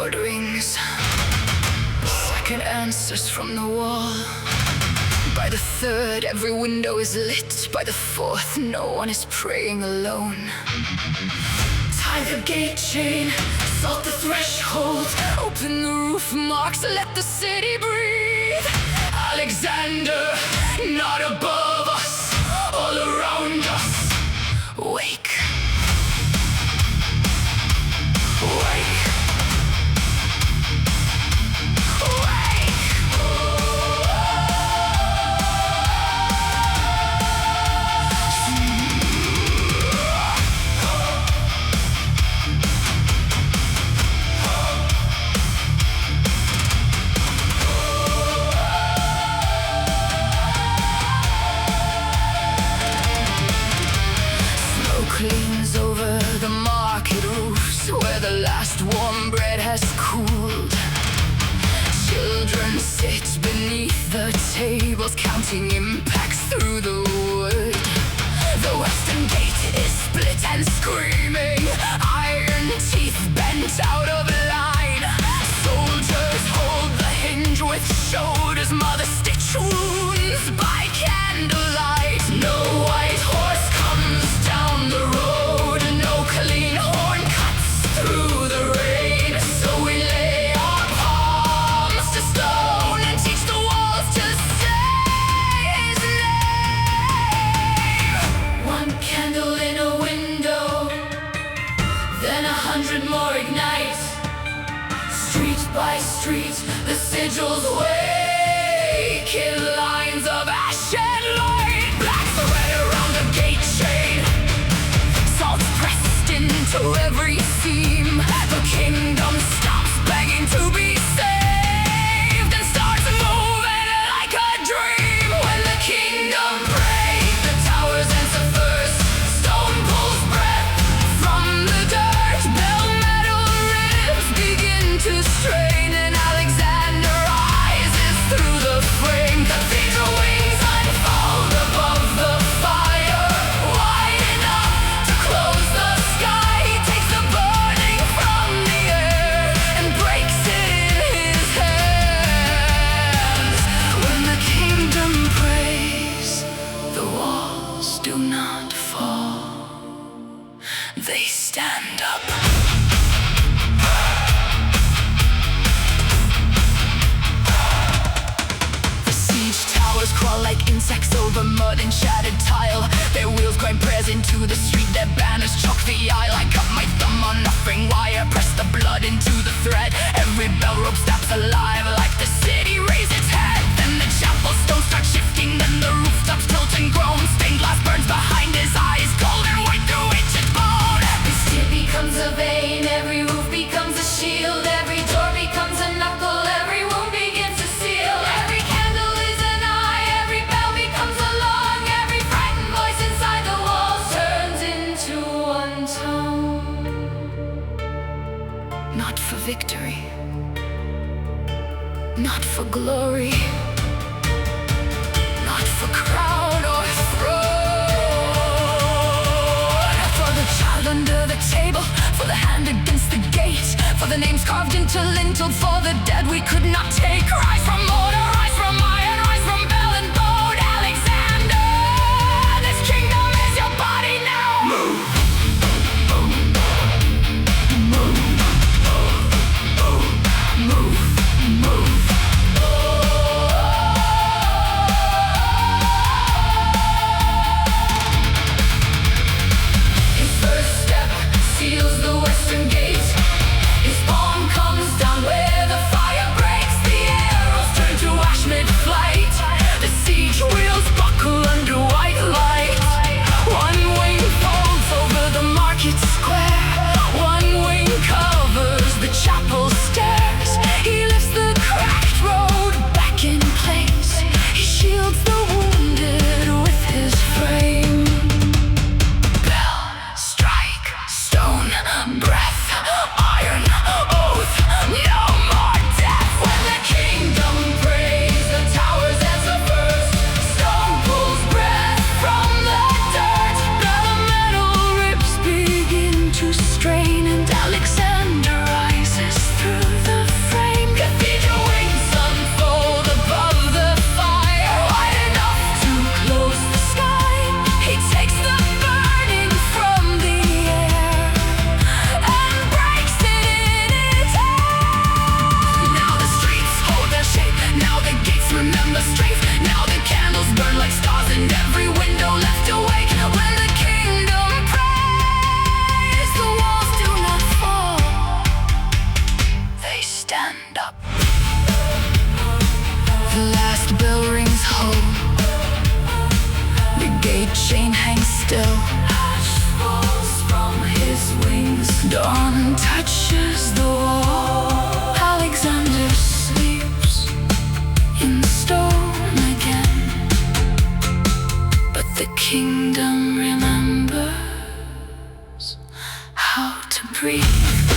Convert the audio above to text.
sword rings. Second answers from the wall. By the third, every window is lit. By the fourth, no one is praying alone. Tie the gate chain, salt the threshold, open the roof marks, let the city breathe. Alexander, not above us, all around us. Wake. Wake. Cleans over the market roofs where the last warm bread has cooled. Children sit beneath the tables, counting impacts through the wood. The western gate is split and screaming, iron teeth bent out of line. Soldiers hold the hinge with shoulders, mother stitch wounds by candlelight. No white horse comes down the road, no clean horn cuts through the rain. So we lay our palms to stone and teach the walls to say his name. One candle in a window, then 100 more ignite. Street by street, the sigils wake in lines of ash and light. Black thread around the gate chain, salt pressed into every seam. The kingdom stops begging to be saved and starts moving like a dream. When the kingdom breaks, the towers answer first. Stone pulls breath from the dirt. Bell metal ribs begin to strain, and Alexander rises through the frame. Cathedral wings unfold above the fire, wide enough to close the sky. He takes the burning from the air and breaks it in his hands. When the kingdom prays, the walls do not fall, they stand up. The siege towers crawl like insects over mud and shattered tile. Their wheels grind prayers into the street, their banners chalk the aisle. I cut my thumb on nothing wire, press the blood into the thread. Every bell rope snaps alive like the city raised its head. Then the chapel stones start shifting, then the rooftops tilt and groan. Stained glass burns behind his eyes, cold and white through each its bone. Every steel becomes a vein, every roof becomes a shield. Every door becomes a knuckle, every wound begins to seal. Every candle is an eye, every bell becomes a lung. Every frightened voice inside the walls turns into one tongue. Not for victory, not for glory, not for crown or throne. For the child under the table, for the hand against the gate, for the names carved into lintel, for the dead we could not take. Rise from mortar, rise from iron, rise from bell and bone. Alexander, this kingdom is your body now. Move. Move. Move. Move. His first step seals the western gate. His palm comes down where the fire breaks. The arrows turn to ash mid strength. Now the candles burn like stars and every window left awake. When the kingdom prays, the walls do not fall, they stand up. The last bell rings home, the gate chain hangs still. Ash falls from his wings, dawn touches the wall. Alexander sleeps in stone again, but the kingdom remembers how to breathe.